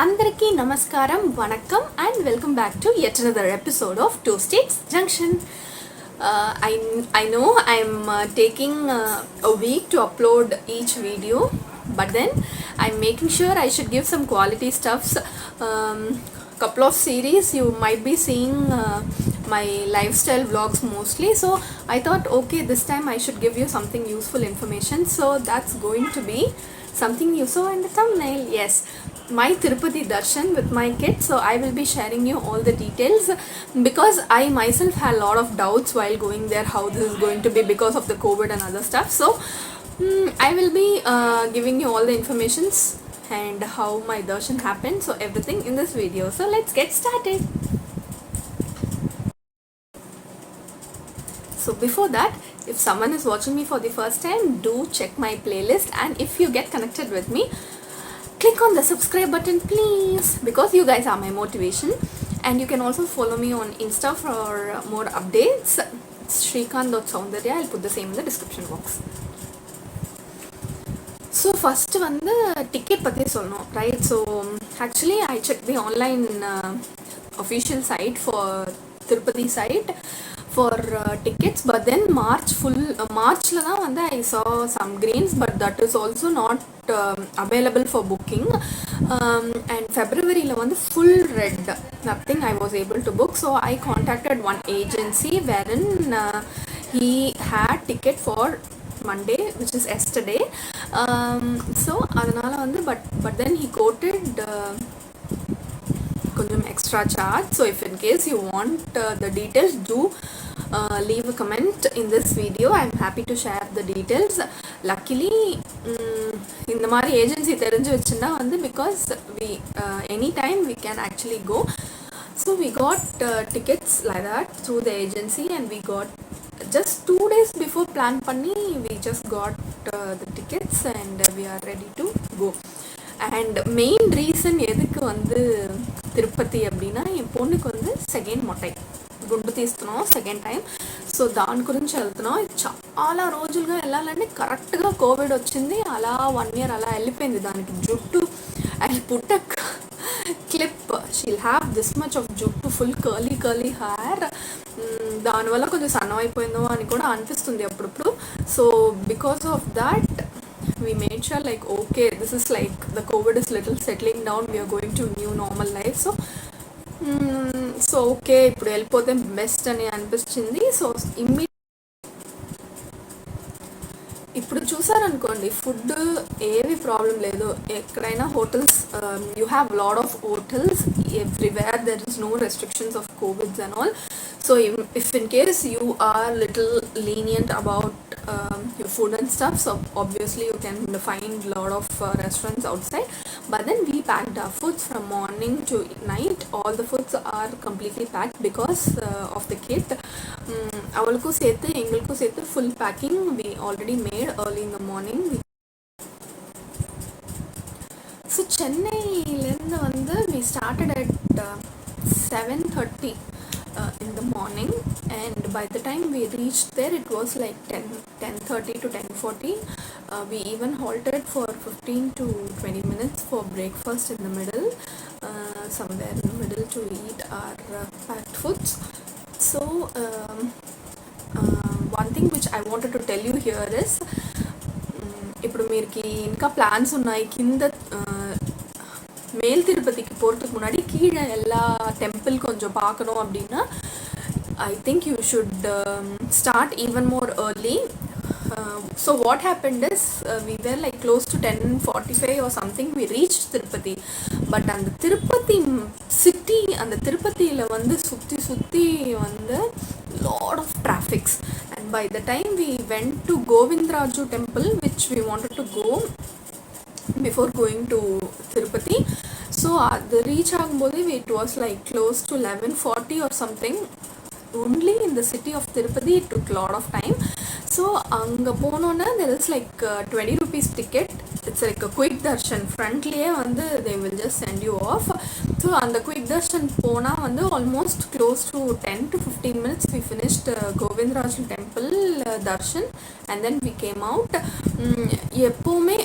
Andariki Namaskaram, Vanakkam, and welcome back to yet another episode of Two States Junction. I know I'm taking a week to upload each video, but then I'm making sure I should give some quality stuffs. Couple of series you might be seeing my lifestyle vlogs mostly, so I thought okay, this time I should give you something useful information. So that's going to be something you saw in the thumbnail. Yes, my Tirupati Darshan with my kids. So I will be sharing you all the details because I myself had a lot of doubts while going there how this is going to be because of the COVID and other stuff. So I will be giving you all the informations and how my darshan happened, so everything in this video. So let's get started. So before that, if someone is watching me for the first time, do check my playlist, and if you get connected with me, click on the subscribe button please, because you guys are my motivation. And you can also follow me on Insta for more updates. It's shrikant.soundarya. I'll put the same in the description box. So first வந்து ticket பற்றி சொல்லணும், right? So actually I checked the online official site for Tirupati site for tickets, but then Marchல தான் வந்து I saw some greens, but that is also not available for booking, and Februaryல வந்து full red, nothing I was able to book. So I contacted one agency wherein he had ticket for Monday, which is yesterday. So அதனால வந்து but then he quoted கொஞ்சம் extra charge. So if in case you want the details, do leave a comment in this video. I'm happy to share the details. Luckily இந்த மாதிரி agency தெரிஞ்சு வச்சுன்னா வந்து because we anytime we can actually go. So we got tickets like that through the agency, and we got just 2 days before plan panni, we just got the tickets and we are ready to go. And main reason எதுக்கு வந்து திருப்பதி அப்படின்னா, என் பொண்ணுக்கு வந்து second మొట్టై గుండు తీస్తున్నాం second time. So దాని గురించి వెళ్తున్నాం. చాలా రోజులుగా వెళ్ళాలంటే కరెక్ట్గా కోవిడ్ వచ్చింది, అలా 1 year అలా వెళ్ళిపోయింది. దానికి జుట్టు I put a clip, she'll have this much of జుట్టు, ఫుల్ కర్లీ హెయిర్. దానివల్ల కొంచెం సన్నం అయిపోయిందో అని కూడా అనిపిస్తుంది అప్పుడప్పుడు. So because of that we made sure like okay, this is like the COVID is little settling down, we are going to new normal life. So okay, ఇప్పుడు వెళ్ళిపోతే బెస్ట్ అని అనిపించింది. సో ఇప్పుడు చూసారనుకోండి, ఫుడ్ ఏవి ప్రాబ్లం లేదు, ఎక్కడైనా hotels, you have lot of hotels everywhere, there is no restrictions of covids and all. So if in case you are little lenient about your food and stuff, so obviously you can find a lot of restaurants outside. But then we packed our foods from morning to night. All the foods are completely packed because of the kid. அவளுக்கும் சேர்த்து எங்களுக்கும் சேர்த்து full packing we already made early in the morning. So சென்னையிலேருந்து வந்து we started at 7:30 in the morning, and by the time we reached there it was like 10:30 to 10:40. We even halted for 15 to 20 minutes for breakfast in the middle, somewhere in the middle, to eat our packed foods. So one thing which I wanted to tell you here is, ఇప్పుడు మీరుకి ఇంకా plans ఉన్నాయి కింద மேல் திருப்பதிக்கு போகிறதுக்கு முன்னாடி கீழே எல்லா டெம்பிள் கொஞ்சம் பார்க்கணும் அப்படின்னா, I think you should start even more early. So what happened is we were like close to 10:45 or something we reached Tirupati, but அந்த திருப்பதி சிட்டி, அந்த திருப்பதியில் வந்து சுற்றி வந்து lot of traffics, and by the time we went to Govindraju temple, which we wanted to go before going to Tirupati, so the reach agumbodhu it was like close to 11:40 or something. Only in the city of Tirupati it took a lot of time. So anga ponona there is like 20 rupees ticket. It's like a quick darshan, frontliye vandu they will just send you off. So on the quick darshan pona vandu almost close to 10 to 15 minutes we finished Govindarajan temple darshan, and then we came out. எப்போவுமே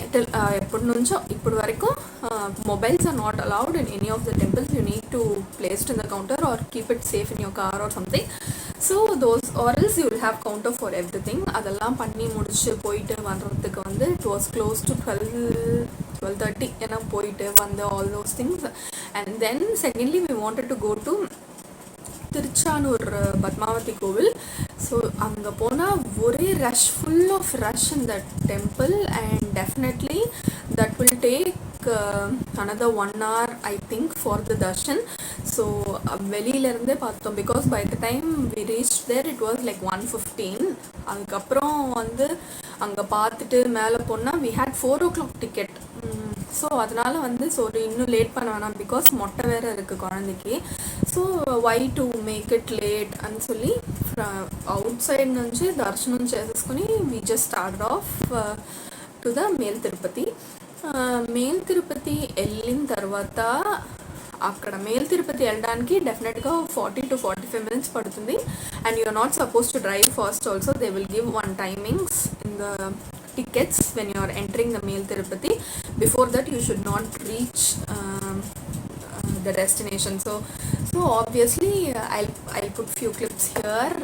எப்படி நுஞ்சோ இப்படி வரைக்கும் mobiles are not allowed in any of the temples. You need to place it in the counter or keep it safe in your car or something. So those, or else you will have counter for everything. அதெல்லாம் பண்ணி முடிச்சு போயிட்டு வர்றதுக்கு வந்து it was close to 12:30 ஏன்னா போயிட்டு வந்து all those things. And then secondly we wanted to go to Tiruchanur Padmavathi கோவில். ஸோ அங்கே போனால் ஒரே rush, full of rush in that temple, and definitely that will take another 1 hour I think for the darshan. So வெளியிலேருந்தே பார்த்தோம், because by the time we reached there it was like 1:15. அதுக்கப்புறம் வந்து அங்கே பார்த்துட்டு மேலே போனால் we had 4 o'clock ticket. So அதனால் வந்து ஸோ இன்னும் லேட் பண்ண வேணாம், பிகாஸ் மொட்டை வேறு இருக்குது குழந்தைக்கு. So why to make it late అని சொல்லి అవుట్ సైడ్ నుంచి దర్శనం చేసేసుకుని we just started off to the male Tirupati. Male Tirupati వెళ్ళిన తర్వాత అక్కడ మేల్ తిరుపతి వెళ్ళడానికి డెఫినెట్గా 40 to 45 minutes పడుతుంది. And you are not suppose to drive fast also. They will give one timings in the tickets when you are entering the Male Tirupati. Before that you should not reach the destination. So obviously I'll put few clips here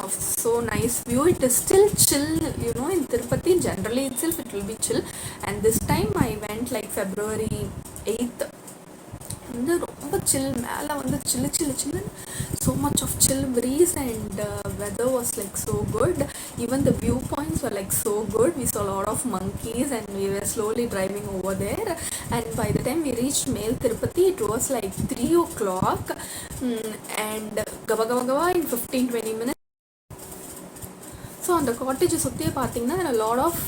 of so nice view. It is still chill, you know. In Tirupati generally itself it will be chill, and this time I went like February 8th. வந்து ரொம்ப சில், மேலே வந்து சில்லு சில்லு சில்லு, so much of chill breeze, and weather was like so good. Even the viewpoints were like so good. We saw a lot of monkeys and we were slowly driving over there, and by the time we reached Male Tirupati it was like 3 o'clock, and gava gava gava in 15-20 minutes. So அந்த காட்டேஜை சுற்றியே பார்த்தீங்கன்னா lot of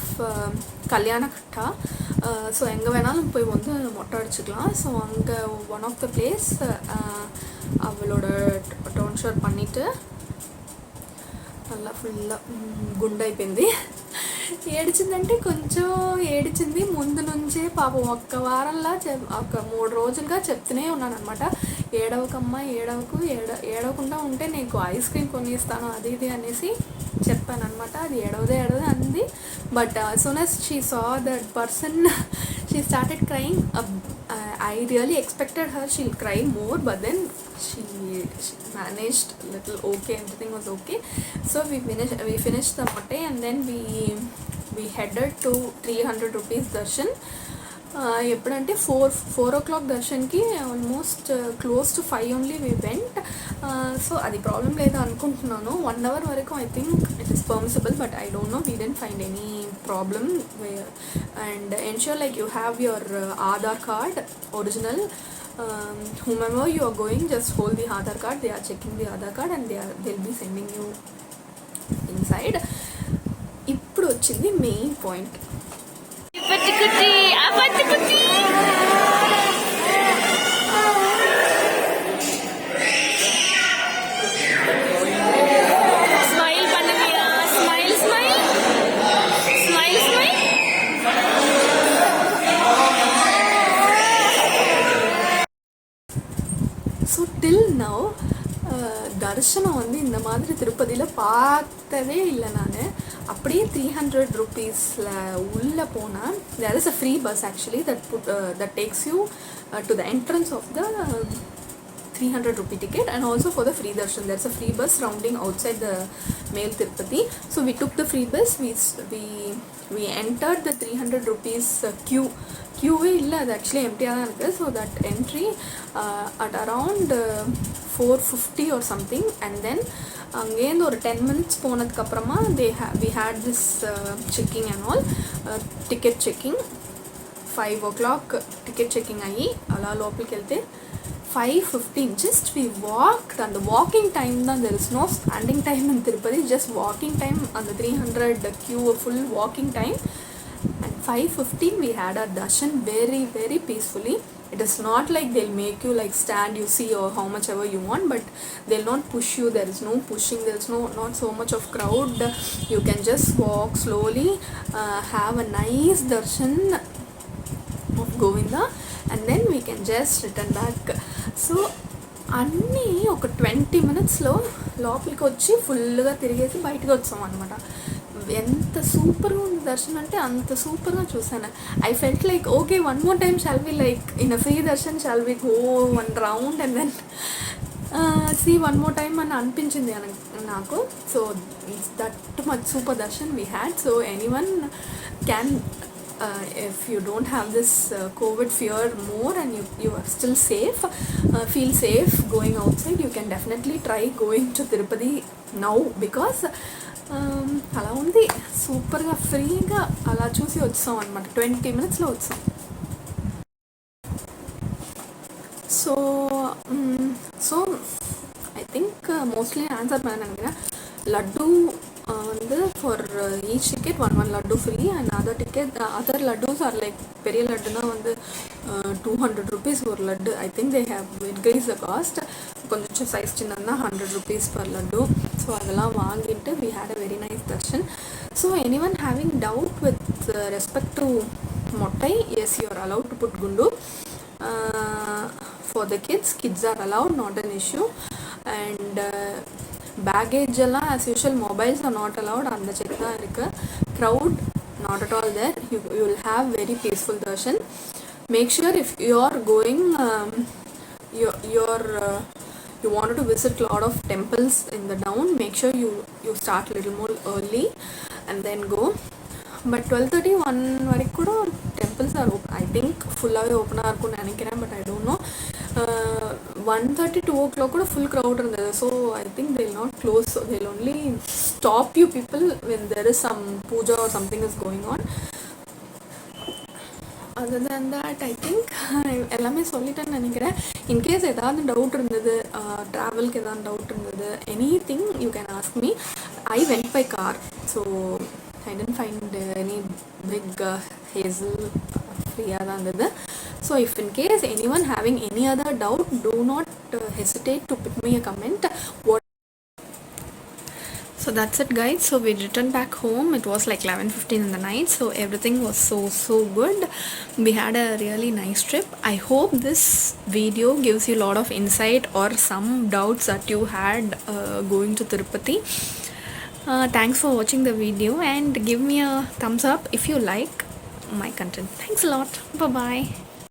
கல்யாண கட்டா. So எங்கே வேணாலும் போய் வந்து மொட்டை அடிச்சுக்கலாம். ஸோ அங்கே ஒன் ஆஃப் த பிளேஸ் அவளோட டவுன் ஷோர் பண்ணிவிட்டு நல்லா ఫుల్గా గుండైపోయింది. ఏడిచిందంటే కొంచెం ఏడిచింది. ముందు నుంచే పాపం ఒక్క వారంలా ఒక 3 రోజులుగా చెప్తూనే ఉన్నాను అనమాట, ఏడవకమ్మా ఏడవకు, ఏడవకుండా ఉంటే నీకు ఐస్ క్రీమ్ కొనిస్తాను అది ఇది అనేసి చెప్పాను అనమాట. అది ఏడవదే అంది. But as soon as she saw that person she started crying. I really expected her she'll cry more, but then she managed a little okay, everything was okay. So we finished the motte, and then we headed to 300 rupees darshan. ఎప్పుడంటే 4 o'clock దర్శన్కి almost close to 5 only we went. So అది problem లేదు అనుకుంటున్నాను. 1 hour వరకు I think it is permissible, but I don't know, we didn't find any problem. And ensure like you have your Aadhaar card original. whomever you are going, just hold the Aadhaar card. They are checking the Aadhaar card and they'll be sending you inside. ఇప్పుడు వచ్చింది main point. Smile பண்ணுவியா? Smile smile smile smile. So till now தர்ஷனம் வந்து இந்த மாதிரி திருப்பதியில் பார்த்ததே இல்லை நான். அப்படியே 300 rupeesல உள்ளே போனால் there is a free bus actually that takes you to the entrance of the 300 rupee ticket, and also for the free darshan there's a free bus rounding outside the Male Tirupati. So we took the free bus. We entered the 300 rupees queue இல்லை, அது actually எம்டியாக தான் இருக்குது. So that entry at around 4:50 or something, and then அங்கேருந்து ஒரு 10 minutes போனதுக்கப்புறமா we had this checking and all, ticket checking. 5 o'clock ticket checking అయ్యి అలా లోపలికి వెళ్తే 5:15 just we walked. and the walking time தான், there is no standing time in Tirupati, just walking time on the 300 queue, full walking time. And 5:15 we had our darshan very very peacefully. It is not like they'll make you like stand, you see, or how much ever you want, but they'll not push you. There is no pushing, there is not so much of crowd. You can just walk slowly, have a nice darshan of Govinda, and then we can just return back. So అన్నీ ఒక 20 minutesలో లోపలికి వచ్చి ఫుల్గా తిరిగేసి బయటకు వచ్చాం అనమాట. ఎంత సూపర్గా ఉంది దర్శనం అంటే అంత సూపర్గా చూసాను. I felt like okay, one more time shall we like in a free darshan shall we go one round and then see one more time అని అనిపించింది నాకు. So that much super darshan we had. So anyone can, if you don't have this COVID fear more and you are still safe, feel safe going outside, you can definitely try going to Tirupati now because అలా ఉంది సూపర్గా ఫ్రీగా అలా చూసి వచ్చాం అనమాట. 20 minutesలో వచ్చాం. So so I think mostly answer பண்ணேன். లడ్డు வந்து for each ticket one laddu free and other laddus are like பெரிய லட்டுனா வந்து 200 rupees ஒரு லட்டு. I think they have increased the cost. கொஞ்சம் சைஸ் சின்னதுனா 100 rupees per laddu. ஸோ அதெல்லாம் வாங்கிட்டு we had a very nice darshan. So anyone having doubt with respect to mottai, yes, you are allowed to put gundu. For the kids are allowed, not an issue. And baggage எல்லாம் as usual, mobiles are not allowed. அந்த check தான் இருக்கு. Crowd not at all there. You will have very peaceful darshan. Make sure if you are going you wanted to visit a lot of temples in the town, make sure you start a little more early and then go. But 12:30 1 வரைக்கும் கூட temples are open. I think ஃபுல்லாகவே ஓப்பனாக இருக்கும்னு நினைக்கிறேன், but I don't know. 1:30 2 o'clock கூட full crowd இருந்தது. So I think they will not close. So they will only stop you people when there is some puja or something is going on. Other than that, I think எல்லாமே சொல்லிட்டேன்னு நினைக்கிறேன். In case ஏதாவது doubt இருந்தது, ட்ராவல்க்கு ஏதாவது doubt இருந்தது, anything you can ask me. I went by car, so I didn't find any big hassle. ஃப்ரீயாக தான் இருந்தது. So if in case anyone having any other doubt, do not hesitate to put me a comment. So that's it guys. So we returned back home. It was like 11:15 in the night. So everything was so good. We had a really nice trip. I hope this video gives you a lot of insight or some doubts that you had going to Tirupati. Thanks for watching the video and give me a thumbs up if you like my content. Thanks a lot. Bye bye.